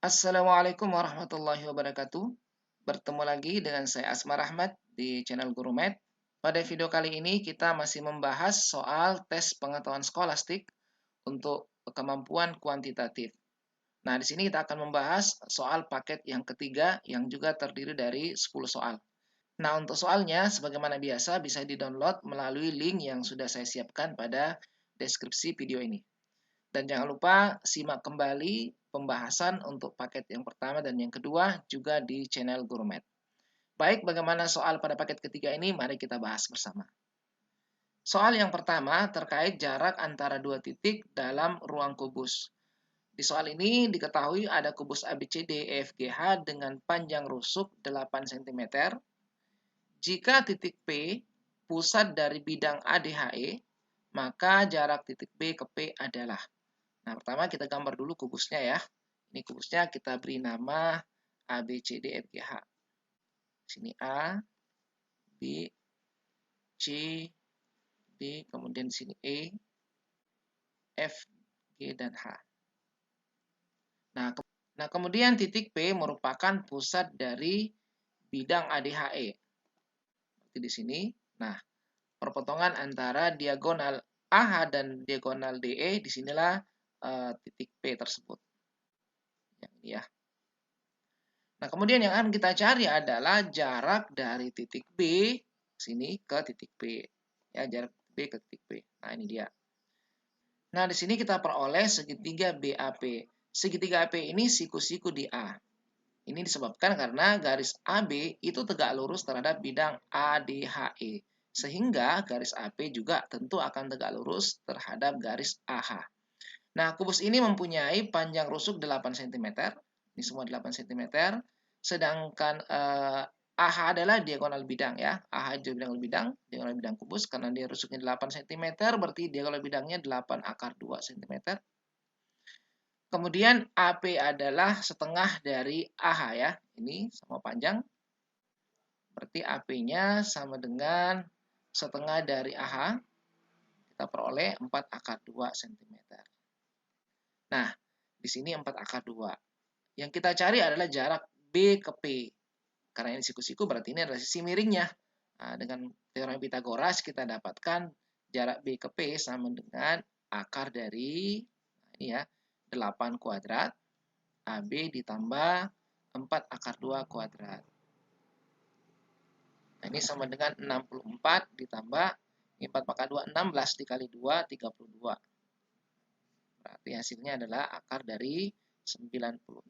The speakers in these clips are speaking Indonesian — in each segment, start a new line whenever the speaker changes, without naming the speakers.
Assalamualaikum warahmatullahi wabarakatuh. Bertemu lagi dengan saya Asmar Ahmad di channel Guru Math. Pada video kali ini kita masih membahas soal tes pengetahuan skolastik untuk kemampuan kuantitatif. Nah, di sini kita akan membahas soal paket yang ketiga yang juga terdiri dari 10 soal. Nah, untuk soalnya sebagaimana biasa bisa di-download melalui link yang sudah saya siapkan pada deskripsi video ini. Dan jangan lupa simak kembali pembahasan untuk paket yang pertama dan yang kedua juga di channel Guru Math. Baik, bagaimana soal pada paket ketiga ini? Mari kita bahas bersama. Soal yang pertama terkait jarak antara dua titik dalam ruang kubus. Di soal ini diketahui ada kubus ABCD EFGH dengan panjang rusuk 8 cm. Jika titik P pusat dari bidang ADHE, maka jarak titik B ke P adalah. Nah, pertama kita gambar dulu kubusnya ya. Ini kubusnya kita beri nama A, B, C, D, F, G, H. Sini A, B, C, D, kemudian di sini E, F, G, dan H. Nah, kemudian titik P merupakan pusat dari bidang ADHE. Seperti di sini. Nah, perpotongan antara diagonal AH dan diagonal DE, disinilah titik P tersebut. Yang ini ya. Nah, kemudian yang akan kita cari adalah jarak dari titik B sini ke titik P. Ya, jarak B ke titik P. Nah, ini dia. Nah, di sini kita peroleh segitiga BAP. Segitiga AP ini siku-siku di A. Ini disebabkan karena garis AB itu tegak lurus terhadap bidang ADHE. Sehingga garis AP juga tentu akan tegak lurus terhadap garis AH. Nah, kubus ini mempunyai panjang rusuk 8 cm. Ini semua 8 cm. Sedangkan AH adalah diagonal bidang ya. AH itu diagonal bidang kubus karena dia rusuknya 8 cm, berarti diagonal bidangnya 8 akar 2 cm. Kemudian AP adalah setengah dari AH ya. Ini sama panjang. Berarti AP-nya sama dengan setengah dari AH. Kita peroleh 4 akar 2 cm. Nah, di sini 4 akar 2. Yang kita cari adalah jarak B ke P. Karena ini siku-siku berarti ini adalah sisi miringnya. Nah, dengan teorema Pitagoras kita dapatkan jarak B ke P sama dengan akar dari ini ya, 8 kuadrat AB ditambah 4 akar 2 kuadrat. Nah, ini sama dengan 64 ditambah 4 akar 2, 16 dikali 2, 32. Berarti hasilnya adalah akar dari 96.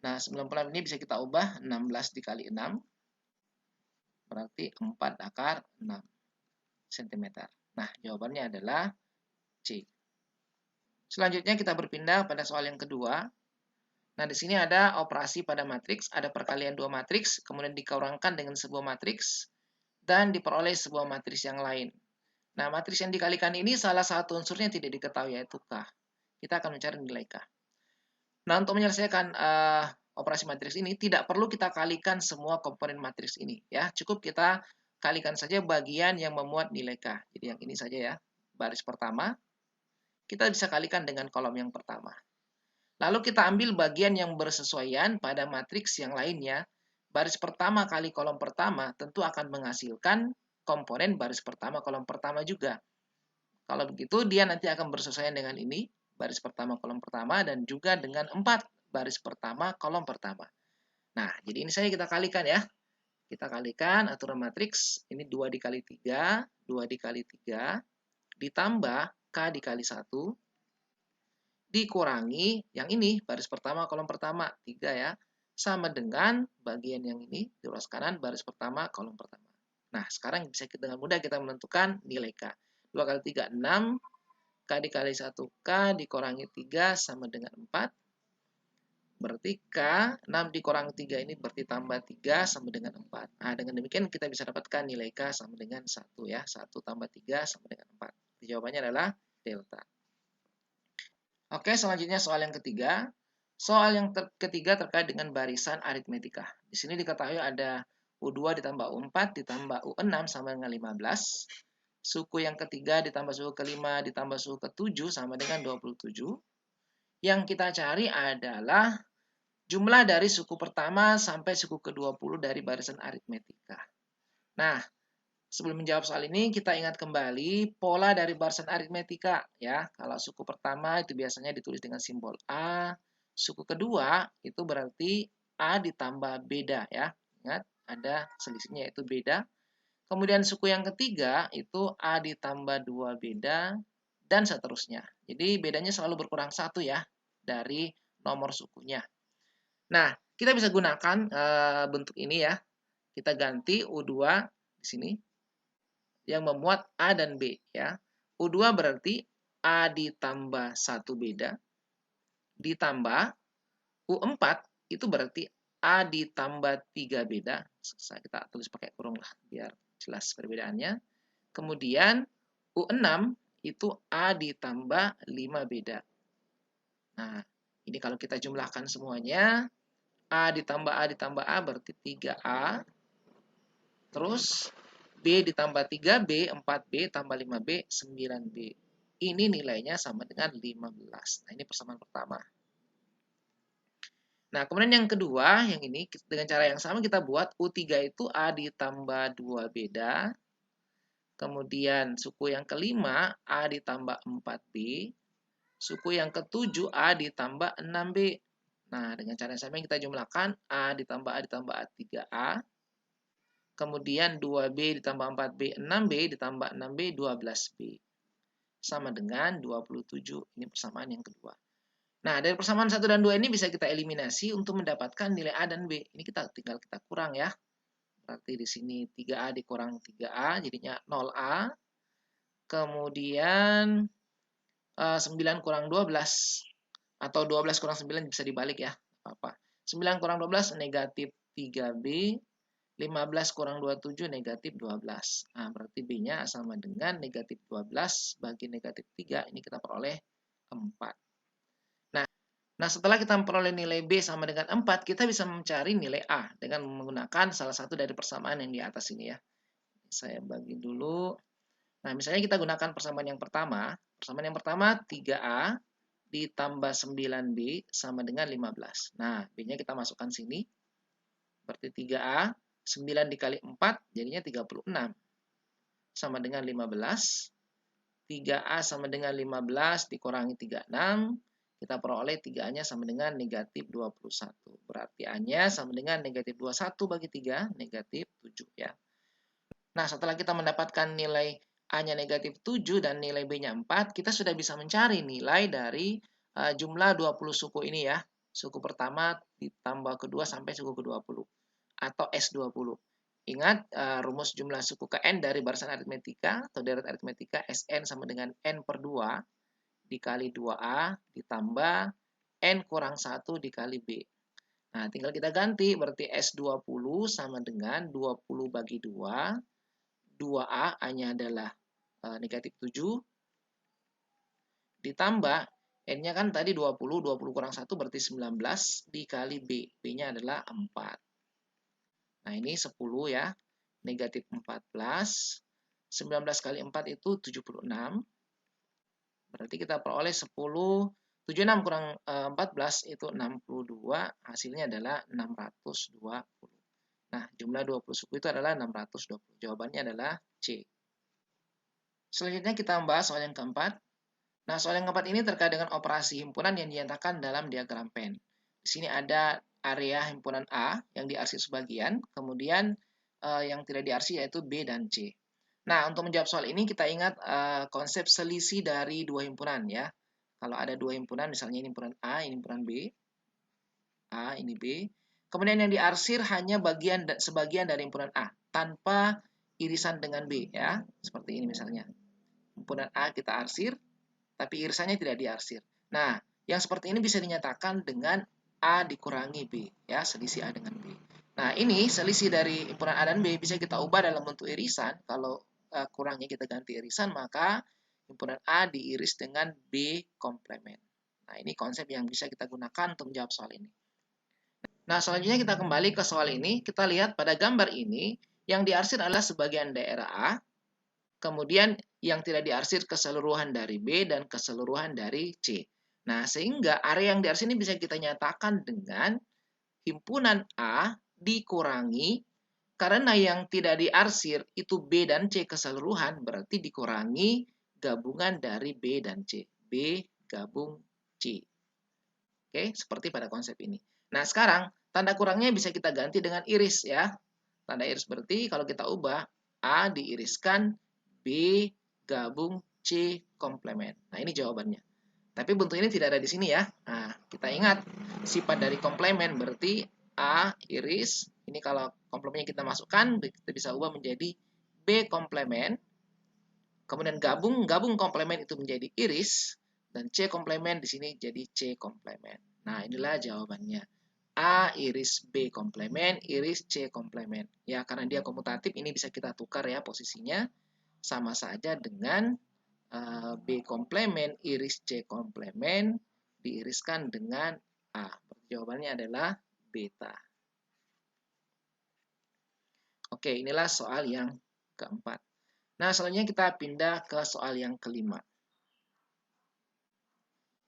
Nah, 96 ini bisa kita ubah 16 dikali 6. Berarti 4 akar 6 cm. Nah, jawabannya adalah C. Selanjutnya kita berpindah pada soal yang kedua. Nah, di sini ada operasi pada matriks, ada perkalian dua matriks, kemudian dikurangkan dengan sebuah matriks, dan diperoleh sebuah matriks yang lain. Nah, matriks yang dikalikan ini salah satu unsurnya tidak diketahui, yaitu K. Kita akan mencari nilai K. Nah, untuk menyelesaikan operasi matriks ini, tidak perlu kita kalikan semua komponen matriks ini. Ya, cukup kita kalikan saja bagian yang memuat nilai K. Jadi yang ini saja ya, baris pertama. Kita bisa kalikan dengan kolom yang pertama. Lalu kita ambil bagian yang bersesuaian pada matriks yang lainnya. Baris pertama kali kolom pertama tentu akan menghasilkan komponen baris pertama kolom pertama juga. Kalau begitu dia nanti akan bersesuaian dengan ini, baris pertama kolom pertama, dan juga dengan 4 baris pertama kolom pertama. Nah, jadi ini saja kita kalikan ya. Kita kalikan aturan matriks, ini 2 dikali 3, 2 dikali 3, ditambah K dikali 1, dikurangi yang ini, baris pertama kolom pertama, 3 ya, sama dengan bagian yang ini, di ruas kanan, baris pertama kolom pertama. Nah, sekarang bisa dengan mudah kita menentukan nilai K. 2 kali 3, 6, K dikali 1, K dikurangi 3 sama dengan 4. Berarti K, 6 dikurangi 3 ini berarti tambah 3 sama dengan 4. Nah, dengan demikian kita bisa dapatkan nilai K sama dengan 1 ya. 1 tambah 3 sama dengan 4. Jawabannya adalah delta. Oke, selanjutnya soal yang ketiga. Soal yang ketiga terkait dengan barisan aritmetika. Di sini diketahui ada U2 ditambah U4 ditambah U6 sama dengan 15. Suku yang ketiga ditambah suku kelima ditambah suku ketujuh sama dengan 27. Yang kita cari adalah jumlah dari suku pertama sampai suku ke-20 dari barisan aritmetika. Nah, sebelum menjawab soal ini, kita ingat kembali pola dari barisan aritmetika ya. Kalau suku pertama itu biasanya ditulis dengan simbol A, suku kedua itu berarti A ditambah beda ya. Ingat, ada selisihnya yaitu beda. Kemudian suku yang ketiga itu A ditambah 2 beda dan seterusnya. Jadi bedanya selalu berkurang 1 ya dari nomor sukunya. Nah, kita bisa gunakan bentuk ini ya. Kita ganti U2 di sini yang memuat A dan B ya. U2 berarti A ditambah 1 beda ditambah U4 itu berarti A ditambah 3 beda. Kita tulis pakai kurung lah biar jelas perbedaannya. Kemudian U6 itu A ditambah 5 beda. Nah, ini kalau kita jumlahkan semuanya, A ditambah A berarti 3A. Terus B ditambah 3B, 4B tambah 5B, 9B. Ini nilainya sama dengan 15. Nah, ini persamaan pertama. Nah, kemudian yang kedua, yang ini dengan cara yang sama kita buat U3 itu A ditambah 2 beda. Kemudian suku yang kelima A ditambah 4B. Suku yang ketujuh A ditambah 6B. Nah, dengan cara yang sama kita jumlahkan A ditambah A ditambah A 3A. Kemudian 2B ditambah 4B, 6B ditambah 6B, 12B. Sama dengan 27. Ini persamaan yang kedua. Nah, dari persamaan 1 dan 2 ini bisa kita eliminasi untuk mendapatkan nilai A dan B. Ini tinggal kita kurang ya. Berarti di sini 3A dikurang 3A, jadinya 0A. Kemudian 9 kurang 12. Atau 12 kurang 9 bisa dibalik ya. Apa? 9 kurang 12 negatif 3B. 15 kurang 27 negatif 12. Nah, berarti B-nya sama dengan negatif 12 bagi negatif 3. Ini kita peroleh 4. Nah, setelah kita memperoleh nilai B sama dengan 4, kita bisa mencari nilai A dengan menggunakan salah satu dari persamaan yang di atas ini ya. Saya bagi dulu. Nah, misalnya kita gunakan persamaan yang pertama. Persamaan yang pertama 3A ditambah 9B sama dengan 15. Nah, B-nya kita masukkan sini. Berarti 3A. 9 dikali 4 jadinya 36. Sama dengan 15. 3A sama dengan 15 dikurangi 36. Kita peroleh 3A-nya sama dengan negatif 21. Berarti A-nya sama dengan negatif 21 bagi 3, negatif 7 ya. Nah, setelah kita mendapatkan nilai A-nya negatif 7 dan nilai B-nya 4, kita sudah bisa mencari nilai dari jumlah 20 suku ini ya. Suku pertama ditambah kedua sampai suku ke-20. Atau S20. Ingat rumus jumlah suku ke N dari barisan aritmetika atau deret aritmetika Sn sama dengan N per 2 dikali 2A ditambah N kurang 1 dikali B. Nah, tinggal kita ganti berarti S20 sama dengan 20 bagi 2. 2A, A-nya adalah negatif 7 ditambah N-nya kan tadi 20 kurang 1 berarti 19 dikali B. B-nya adalah 4. Nah, ini 10 ya. Negatif 14. 19 kali 4 itu 76. Berarti kita peroleh 10. 76 kurang 14 itu 62. Hasilnya adalah 620. Nah, jumlah 20 suku itu adalah 620. Jawabannya adalah C. Selanjutnya kita membahas soal yang keempat. Nah, soal yang keempat ini terkait dengan operasi himpunan yang dinyatakan dalam diagram Venn. Di sini ada area himpunan A yang diarsir sebagian, kemudian yang tidak diarsir yaitu B dan C. Nah, untuk menjawab soal ini kita ingat konsep selisih dari dua himpunan ya. Kalau ada dua himpunan, misalnya ini himpunan A, ini himpunan B. A, ini B. Kemudian yang diarsir hanya sebagian dari himpunan A, tanpa irisan dengan B ya. Seperti ini misalnya. Himpunan A kita arsir, tapi irisannya tidak diarsir. Nah, yang seperti ini bisa dinyatakan dengan A dikurangi B, ya, selisih A dengan B. Nah, ini selisih dari himpunan A dan B bisa kita ubah dalam bentuk irisan. Kalau kurangnya kita ganti irisan, maka himpunan A diiris dengan B komplement. Nah, ini konsep yang bisa kita gunakan untuk menjawab soal ini. Nah, selanjutnya kita kembali ke soal ini. Kita lihat pada gambar ini, yang diarsir adalah sebagian daerah A, kemudian yang tidak diarsir keseluruhan dari B dan keseluruhan dari C. Nah, sehingga area yang diarsir ini bisa kita nyatakan dengan himpunan A dikurangi, karena yang tidak diarsir itu B dan C keseluruhan, berarti dikurangi gabungan dari B dan C. B gabung C. Oke, seperti pada konsep ini. Nah, sekarang tanda kurangnya bisa kita ganti dengan iris ya. Tanda iris berarti kalau kita ubah A diiriskan B gabung C komplement. Nah, ini jawabannya. Tapi bentuk ini tidak ada di sini ya. Nah, kita ingat sifat dari komplement berarti A iris. Ini kalau komplementnya kita masukkan, kita bisa ubah menjadi B komplement. Kemudian gabung komplement itu menjadi iris. Dan C komplement di sini jadi C komplement. Nah, inilah jawabannya. A iris B komplement, iris C komplement. Ya, karena dia komutatif, ini bisa kita tukar ya posisinya. Sama saja dengan B komplement, iris C komplement, diiriskan dengan A. Jawabannya adalah beta. Oke, inilah soal yang keempat. Nah, selanjutnya kita pindah ke soal yang kelima.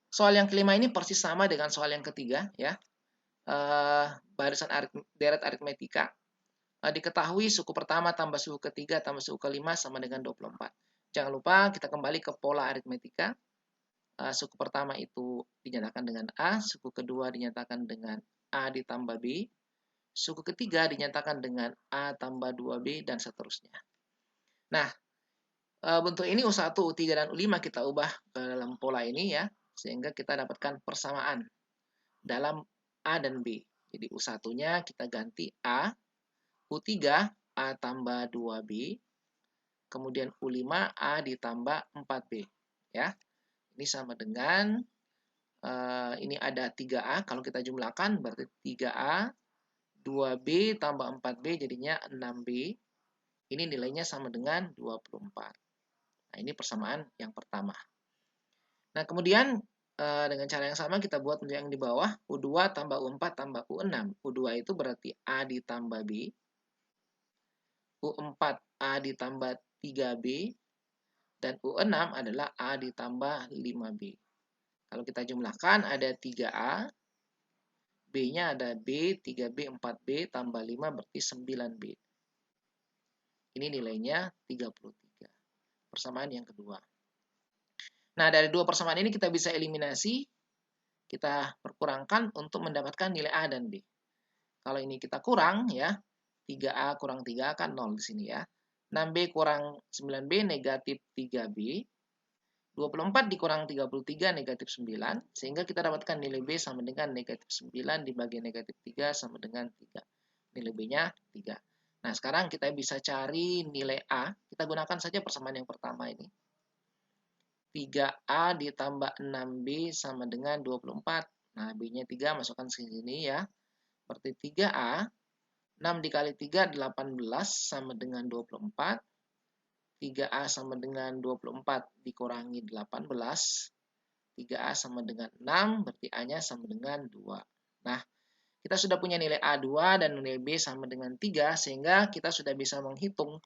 Soal yang kelima ini persis sama dengan soal yang ketiga, ya. Barisan deret aritmetika. Diketahui suku pertama tambah suku ketiga tambah suku kelima sama dengan 24. Jangan lupa kita kembali ke pola aritmetika. Suku pertama itu dinyatakan dengan A, suku kedua dinyatakan dengan A ditambah B, suku ketiga dinyatakan dengan A tambah 2B, dan seterusnya. Nah, bentuk ini U1, U3, dan U5 kita ubah ke dalam pola ini ya, sehingga kita dapatkan persamaan dalam A dan B. Jadi U1-nya kita ganti A, U3 A tambah 2B, kemudian U5 A ditambah 4B. Ya, ini sama dengan, ini ada 3A, kalau kita jumlahkan berarti 3A, 2B tambah 4B jadinya 6B. Ini nilainya sama dengan 24. Nah, ini persamaan yang pertama. Nah, kemudian dengan cara yang sama kita buat untuk yang di bawah, U2 tambah U4 tambah U6. U2 itu berarti A ditambah B, U4 A ditambah 3B, dan U6 adalah A ditambah 5B. Kalau kita jumlahkan ada 3A, B-nya ada B, 3B, 4B, tambah 5 berarti 9B. Ini nilainya 33. Persamaan yang kedua. Nah, dari dua persamaan ini kita bisa eliminasi, kita perkurangkan untuk mendapatkan nilai A dan B. Kalau ini kita kurang ya, 3A kurang 3A kan 0 di sini ya. 6B kurang 9B negatif 3B. 24 dikurang 33 negatif 9. Sehingga kita dapatkan nilai B sama dengan negatif 9 dibagi negatif 3 sama dengan 3. Nilai B-nya 3. Nah, sekarang kita bisa cari nilai A. Kita gunakan saja persamaan yang pertama ini. 3A ditambah 6B sama dengan 24. Nah, B-nya 3, masukkan ke sini ya. Berarti 3A, 6 dikali 3, 18 sama dengan 24. 3A sama dengan 24 dikurangi 18. 3A sama dengan 6, berarti A-nya sama dengan 2. Nah, kita sudah punya nilai A2 dan nilai B sama dengan 3, sehingga kita sudah bisa menghitung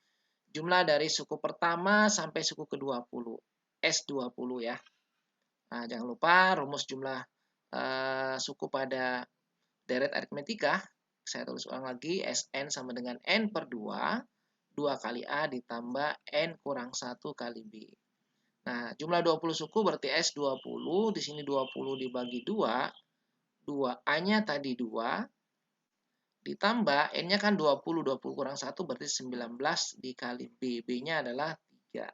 jumlah dari suku pertama sampai suku ke-20. S20 ya. Nah, jangan lupa rumus jumlah suku pada deret aritmetika. Saya tulis ulang lagi, Sn sama dengan N per 2, 2 kali A ditambah N kurang 1 kali B. Nah, jumlah 20 suku berarti S20, di sini 20 dibagi 2, 2A-nya tadi 2, ditambah N-nya kan 20, 20 kurang 1 berarti 19 dikali B. B-nya adalah 3.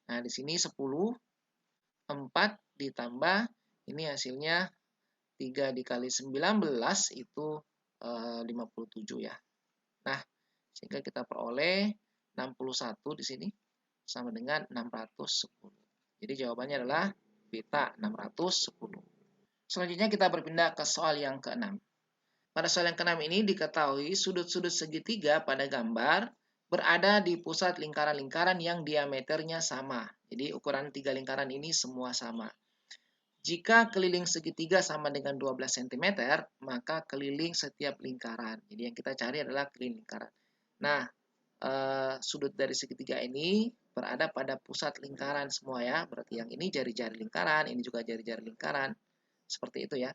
Nah, di sini 10, 4 ditambah, ini hasilnya 3 dikali 19 itu 57 ya. Nah, sehingga kita peroleh 61 di sini sama dengan 610. Jadi jawabannya adalah beta 610. Selanjutnya kita berpindah ke soal yang ke-6. Pada soal yang ke-6 ini diketahui sudut-sudut segitiga pada gambar berada di pusat lingkaran-lingkaran yang diameternya sama. Jadi ukuran 3 lingkaran ini semua sama. Jika keliling segitiga sama dengan 12 cm, maka keliling setiap lingkaran. Jadi yang kita cari adalah keliling lingkaran. Nah, sudut dari segitiga ini berada pada pusat lingkaran semua ya. Berarti yang ini jari-jari lingkaran, ini juga jari-jari lingkaran. Seperti itu ya.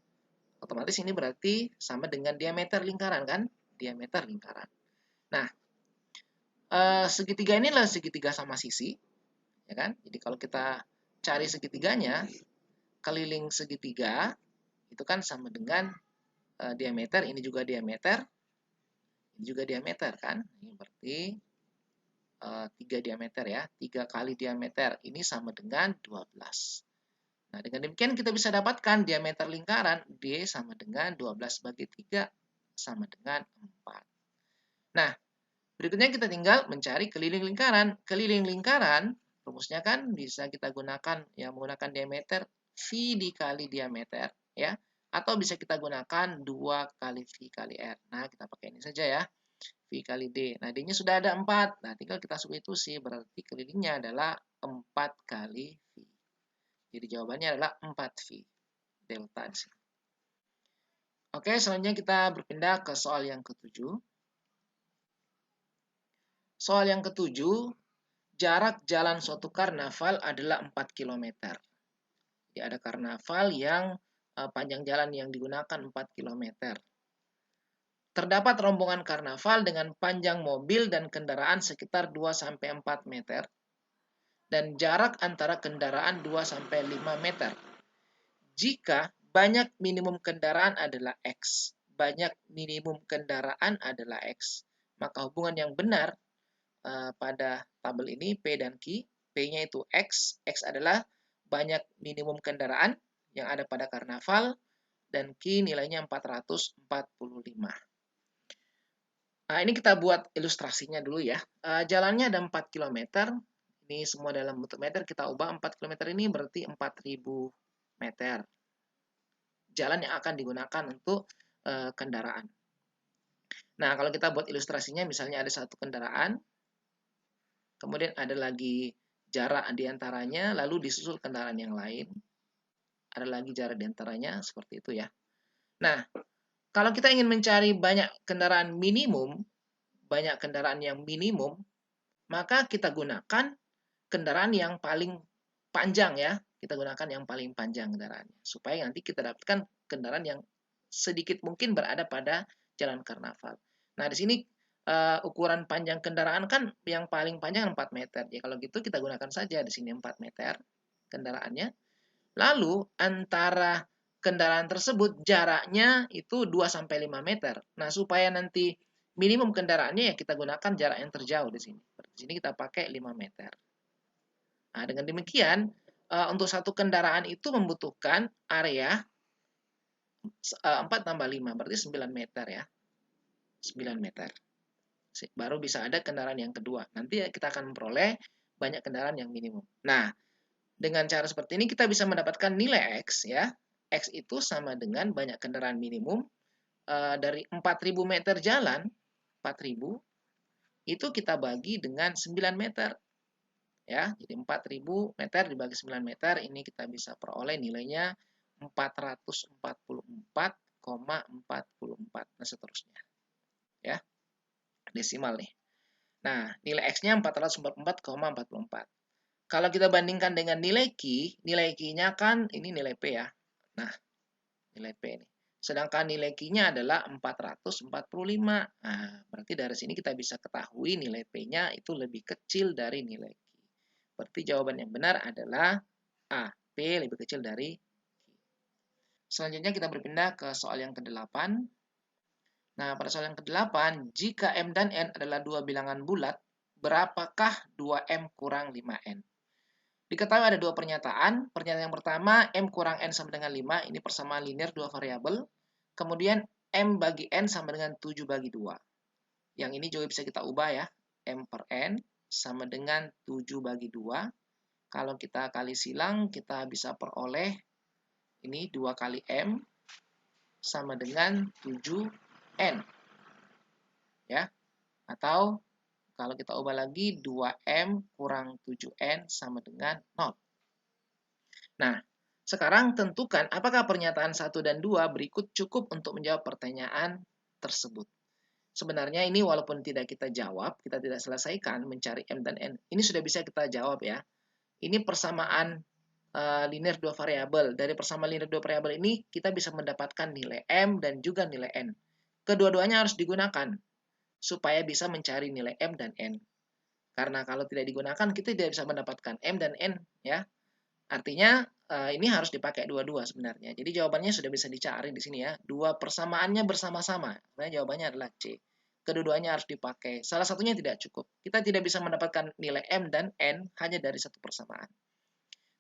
Otomatis ini berarti sama dengan diameter lingkaran kan? Diameter lingkaran. Nah, segitiga ini adalah segitiga sama sisi, ya kan? Jadi kalau kita cari segitiganya, keliling segitiga itu kan sama dengan diameter, ini juga diameter, ini juga diameter kan? Ini berarti 3 diameter ya, 3 kali diameter ini sama dengan 12. Nah, dengan demikian kita bisa dapatkan diameter lingkaran D sama dengan 12 bagi 3 sama dengan 4. Nah, berikutnya kita tinggal mencari keliling lingkaran. Keliling lingkaran, rumusnya kan bisa kita gunakan yang menggunakan diameter V dikali diameter, ya. Atau bisa kita gunakan 2 kali V kali R. Nah, kita pakai ini saja ya. V kali D. Nah, D-nya sudah ada 4. Nah, tinggal kita substitusi. Berarti kelilingnya adalah 4 kali V. Jadi jawabannya adalah 4V. Delta di sini. Oke, selanjutnya kita berpindah ke soal yang ke-7. Soal yang ke-7, jarak jalan suatu karnaval adalah 4 km. Jadi ada karnaval yang panjang jalan yang digunakan 4 km. Terdapat rombongan karnaval dengan panjang mobil dan kendaraan sekitar 2-4 meter dan jarak antara kendaraan 2-5 meter. Jika banyak minimum kendaraan adalah X, banyak minimum kendaraan adalah X, maka hubungan yang benar pada tabel ini P dan Q, P-nya itu X, X adalah banyak minimum kendaraan yang ada pada karnaval, dan Q nilainya 445. Nah, ini kita buat ilustrasinya dulu ya. Jalannya ada 4 km. Ini semua dalam bentuk meter. Kita ubah 4 km ini berarti 4.000 meter. Jalan yang akan digunakan untuk kendaraan. Nah, kalau kita buat ilustrasinya, misalnya ada satu kendaraan, kemudian ada lagi jarak di antaranya, lalu disusul kendaraan yang lain. Ada lagi jarak di antaranya, seperti itu ya. Nah, kalau kita ingin mencari banyak kendaraan yang minimum, maka kita gunakan kendaraan yang paling panjang ya. Kita gunakan yang paling panjang kendaraannya. Supaya nanti kita dapatkan kendaraan yang sedikit mungkin berada pada jalan karnaval. Nah, di sini ukuran panjang kendaraan kan yang paling panjang 4 meter. Ya, kalau gitu kita gunakan saja di sini 4 meter kendaraannya. Lalu antara kendaraan tersebut jaraknya itu 2-5 meter. Nah, supaya nanti minimum kendaraannya ya kita gunakan jarak yang terjauh di sini. Di sini kita pakai 5 meter. Nah, dengan demikian untuk satu kendaraan itu membutuhkan area 4 tambah 5, berarti 9 meter ya. 9 meter. Baru bisa ada kendaraan yang kedua. Nanti kita akan memperoleh banyak kendaraan yang minimum. Nah, dengan cara seperti ini kita bisa mendapatkan nilai X ya. X itu sama dengan banyak kendaraan minimum dari 4.000 meter jalan, 4.000 itu kita bagi dengan 9 meter. Ya, jadi 4.000 meter dibagi 9 meter ini kita bisa peroleh nilainya 444,44 dan seterusnya. Ya. Desimal nih. Nah, nilai X-nya 444,44. Kalau kita bandingkan dengan nilai Q-nya kan ini nilai P ya. Nah, nilai P ini. Sedangkan nilai Q-nya adalah 445. Nah, berarti dari sini kita bisa ketahui nilai P-nya itu lebih kecil dari nilai Q. Berarti jawaban yang benar adalah A. P lebih kecil dari Q. Selanjutnya kita berpindah ke soal yang ke-8. Nah, pada soal yang ke-8, jika M dan N adalah dua bilangan bulat, berapakah 2M kurang 5N? Diketahui ada dua pernyataan. Pernyataan yang pertama, M kurang N sama dengan 5. Ini persamaan linear dua variabel. Kemudian, M bagi N sama dengan 7 bagi 2. Yang ini juga bisa kita ubah ya. M per N sama dengan 7 bagi 2. Kalau kita kali silang, kita bisa peroleh ini 2 kali M sama dengan 7N. Ya. Atau kalau kita ubah lagi 2M kurang 7N sama dengan 0. Nah, sekarang tentukan apakah pernyataan 1 dan 2 berikut cukup untuk menjawab pertanyaan tersebut. Sebenarnya ini walaupun tidak kita jawab, kita tidak selesaikan mencari M dan N. Ini sudah bisa kita jawab ya. Ini persamaan linear dua variabel. Dari persamaan linear dua variabel ini kita bisa mendapatkan nilai M dan juga nilai N. Kedua-duanya harus digunakan supaya bisa mencari nilai M dan N. Karena kalau tidak digunakan kita tidak bisa mendapatkan M dan N ya. Artinya ini harus dipakai dua-dua sebenarnya. Jadi jawabannya sudah bisa dicari di sini ya. Dua persamaannya bersama-sama. Nah, jawabannya adalah C. Kedua-duanya harus dipakai. Salah satunya tidak cukup. Kita tidak bisa mendapatkan nilai M dan N hanya dari satu persamaan.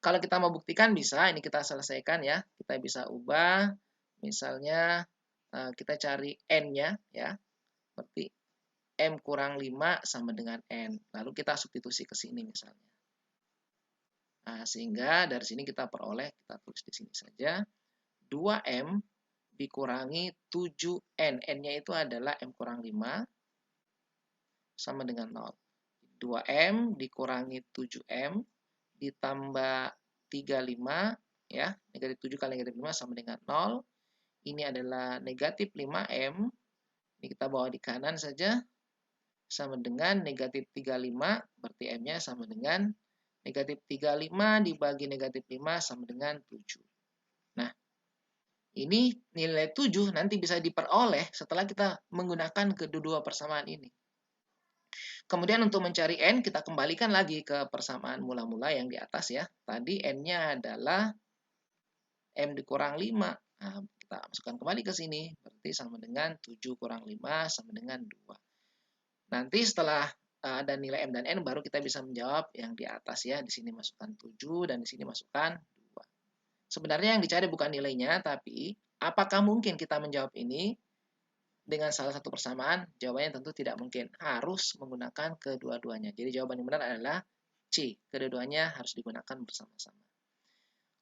Kalau kita mau buktikan bisa, ini kita selesaikan ya. Kita bisa ubah, misalnya kita cari N-nya ya. Seperti M kurang 5 sama dengan N. Lalu kita substitusi ke sini misalnya. Nah, sehingga dari sini kita peroleh, kita tulis di sini saja, 2M dikurangi 7N. N-nya itu adalah M kurang 5 sama dengan 0. 2M dikurangi 7M ditambah 35, ya, negatif 7 kali negatif 5 sama dengan 0. Ini adalah negatif 5M. Ini kita bawa di kanan saja. Sama dengan negatif 35, berarti M-nya sama dengan negatif 35 dibagi negatif 5 sama dengan 7. Nah, ini nilai 7 nanti bisa diperoleh setelah kita menggunakan kedua persamaan ini. Kemudian untuk mencari N, kita kembalikan lagi ke persamaan mula-mula yang di atas ya. Tadi N-nya adalah M dikurang 5. Nah, kita masukkan kembali ke sini. Berarti sama dengan 7 kurang 5 sama dengan 2. Nanti setelah ada nilai M dan N, baru kita bisa menjawab yang di atas ya. Di sini masukkan 7 dan di sini masukkan 2. Sebenarnya yang dicari bukan nilainya, tapi apakah mungkin kita menjawab ini dengan salah satu persamaan? Jawabannya tentu tidak mungkin. Harus menggunakan kedua-duanya. Jadi jawaban yang benar adalah C. Kedua-duanya harus digunakan bersama-sama.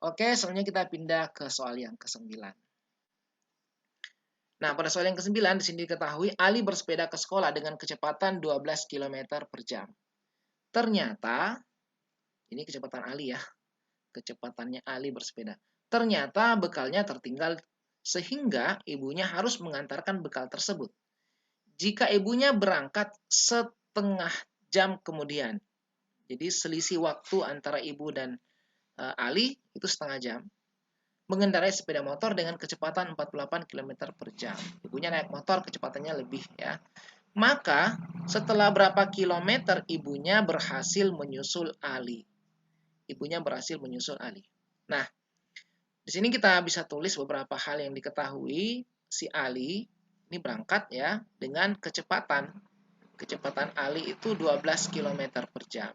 Oke, selanjutnya kita pindah ke soal yang ke-9. Nah, pada soal yang ke-9 di sini diketahui Ali bersepeda ke sekolah dengan kecepatan 12 km per jam. Ternyata, ini kecepatan Ali ya, kecepatannya Ali bersepeda. Ternyata bekalnya tertinggal sehingga ibunya harus mengantarkan bekal tersebut. Jika ibunya berangkat setengah jam kemudian, jadi selisih waktu antara ibu dan Ali itu setengah jam, mengendarai sepeda motor dengan kecepatan 48 km per jam. Ibunya naik motor, kecepatannya lebih ya. Maka setelah berapa kilometer ibunya berhasil menyusul Ali. Ibunya berhasil menyusul Ali. Nah, di sini kita bisa tulis beberapa hal yang diketahui. Si Ali ini berangkat ya dengan kecepatan. Kecepatan Ali itu 12 km per jam.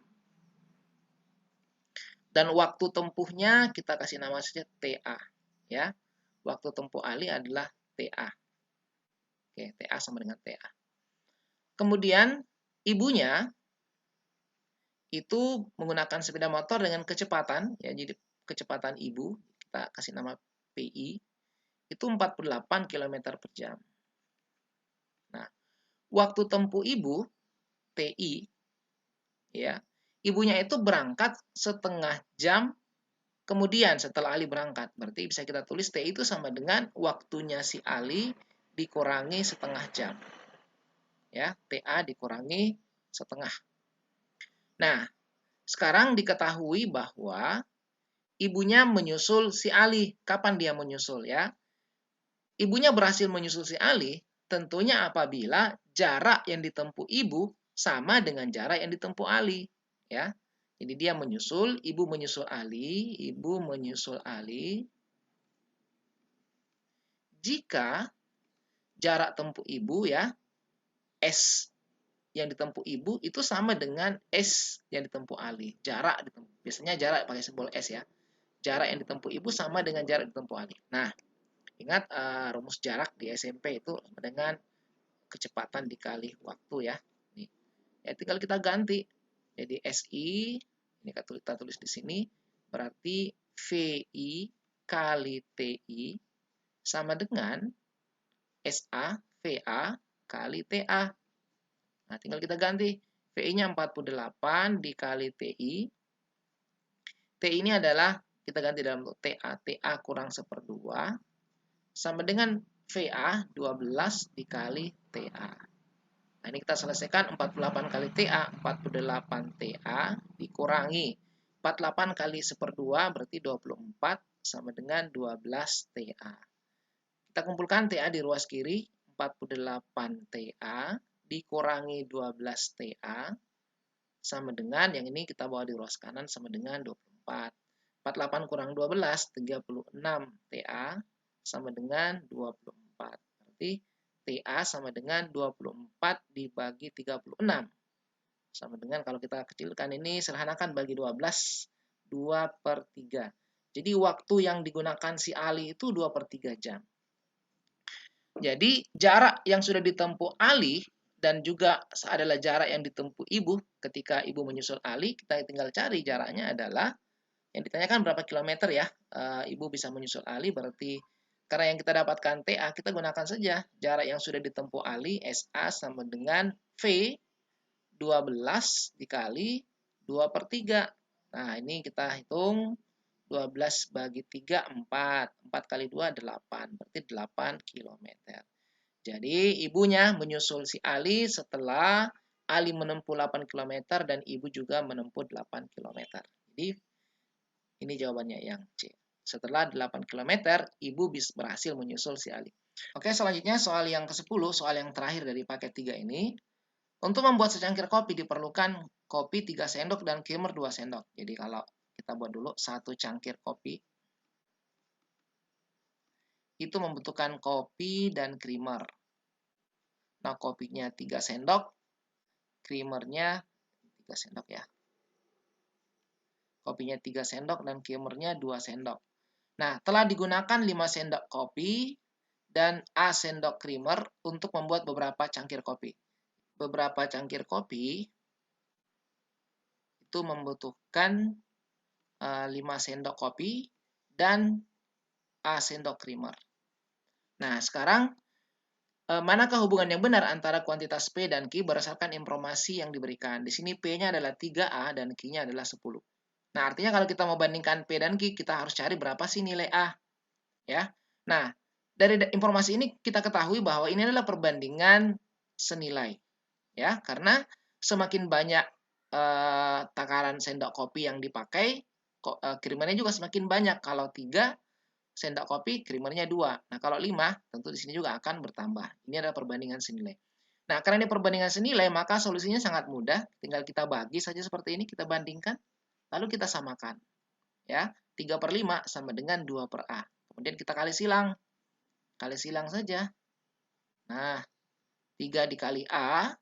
Dan waktu tempuhnya kita kasih nama saja TA. Ya, waktu tempuh Ali adalah TA. Oke, TA sama dengan TA. Kemudian ibunya itu menggunakan sepeda motor dengan kecepatan, ya, jadi kecepatan ibu, kita kasih nama PI, itu 48 km per jam. Nah, waktu tempuh ibu, TI, ya, ibunya itu berangkat setengah jam kemudian setelah Ali berangkat. Berarti bisa kita tulis TI itu sama dengan waktunya si Ali dikurangi setengah jam. Ya, TA dikurangi setengah. Nah, sekarang diketahui bahwa ibunya menyusul si Ali. Kapan dia menyusul ya? Ibunya berhasil menyusul si Ali tentunya apabila jarak yang ditempuh ibu sama dengan jarak yang ditempuh Ali, ya. Jadi dia menyusul, ibu menyusul Ali, ibu menyusul Ali. Jika jarak tempuh ibu ya, S yang ditempuh ibu itu sama dengan S yang ditempuh Ali. Jarak ditempuh. Biasanya jarak pakai simbol S ya. Jarak yang ditempuh ibu sama dengan jarak ditempuh Ali. Nah, ingat rumus jarak di SMP itu sama dengan kecepatan dikali waktu ya. Nih. Ya tinggal kita ganti. Jadi SI ini kita tulis di sini berarti VI kali TI sama dengan SA VA kali TA. Nah, tinggal kita ganti. VI-nya 48 dikali TI. TI ini adalah, kita ganti dalam bentuk TA. TA kurang 1/2 sama dengan VA 12 dikali TA. Nah, ini kita selesaikan 48 kali TA, 48 TA dikurangi 48 kali 1/2 berarti 24 sama dengan 12 TA. Kita kumpulkan TA di ruas kiri, 48 TA dikurangi 12 TA sama dengan yang ini kita bawa di ruas kanan sama dengan 24. 48 kurang 12, 36 TA sama dengan 24. Berarti TA sama dengan 24 dibagi 36. Sama dengan kalau kita kecilkan ini, sederhanakan bagi 12, 2/3. Jadi waktu yang digunakan si Ali itu 2/3 jam. Jadi jarak yang sudah ditempuh Ali dan juga adalah jarak yang ditempuh ibu ketika ibu menyusul Ali, kita tinggal cari jaraknya adalah, yang ditanyakan berapa kilometer ya, ibu bisa menyusul Ali, berarti karena yang kita dapatkan TA, kita gunakan saja jarak yang sudah ditempuh Ali, SA sama dengan V 12 dikali 2/3. Nah, ini kita hitung 12 bagi 3, 4. 4 kali 2, 8. Berarti 8 km. Jadi, ibunya menyusul si Ali setelah Ali menempuh 8 km dan ibu juga menempuh 8 km. Jadi, ini jawabannya yang C. Setelah 8 km, ibu berhasil menyusul si Ali. Oke, selanjutnya soal yang ke-10, soal yang terakhir dari paket 3 ini. Untuk membuat secangkir kopi diperlukan kopi 3 sendok dan creamer 2 sendok. Jadi kalau kita buat dulu satu cangkir kopi, itu membutuhkan kopi dan creamer. Nah, kopinya 3 sendok, creamernya 3 sendok ya. Kopinya 3 sendok dan creamernya 2 sendok. Nah, telah digunakan 5 sendok kopi dan A sendok creamer untuk membuat beberapa cangkir kopi. Beberapa cangkir kopi itu membutuhkan 5 sendok kopi dan A sendok creamer. Nah, sekarang manakah hubungan yang benar antara kuantitas P dan Q berdasarkan informasi yang diberikan? Di sini P-nya adalah 3A dan Q-nya adalah 10. Nah, artinya kalau kita mau bandingkan P dan Q, kita harus cari berapa sih nilai A. Ya. Nah, dari informasi ini kita ketahui bahwa ini adalah perbandingan senilai. Ya, karena semakin banyak takaran sendok kopi yang dipakai, creamernya juga semakin banyak. Kalau 3 sendok kopi, creamernya 2. Nah, kalau 5, tentu di sini juga akan bertambah. Ini adalah perbandingan senilai. Nah, karena ini perbandingan senilai, maka solusinya sangat mudah. Tinggal kita bagi saja seperti ini, kita bandingkan, lalu kita samakan. Ya, 3/5 sama dengan 2/A. Kemudian kita kali silang. Kali silang saja. Nah, 3 dikali A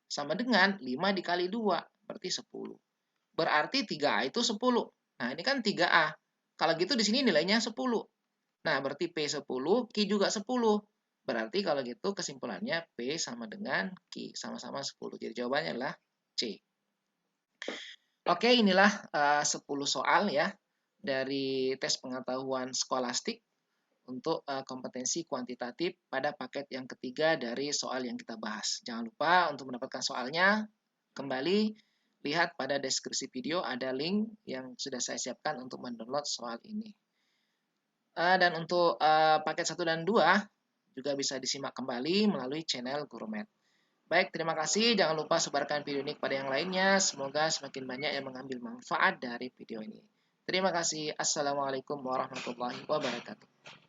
sama dengan 5 dikali 2, berarti 10. Berarti 3A itu 10. Nah, ini kan 3A. Kalau gitu di sini nilainya 10. Nah, berarti P 10, Q juga 10. Berarti kalau gitu kesimpulannya P sama dengan Q, sama-sama 10. Jadi jawabannya adalah C. Oke, inilah 10 soal ya dari tes pengetahuan skolastik untuk kompetensi kuantitatif pada paket yang ketiga dari soal yang kita bahas. Jangan lupa untuk mendapatkan soalnya, kembali lihat pada deskripsi video ada link yang sudah saya siapkan untuk mendownload soal ini. Dan untuk paket 1 dan 2 juga bisa disimak kembali melalui channel Gurumed. Baik, terima kasih. Jangan lupa sebarkan video ini kepada yang lainnya. Semoga semakin banyak yang mengambil manfaat dari video ini. Terima kasih. Assalamualaikum warahmatullahi wabarakatuh.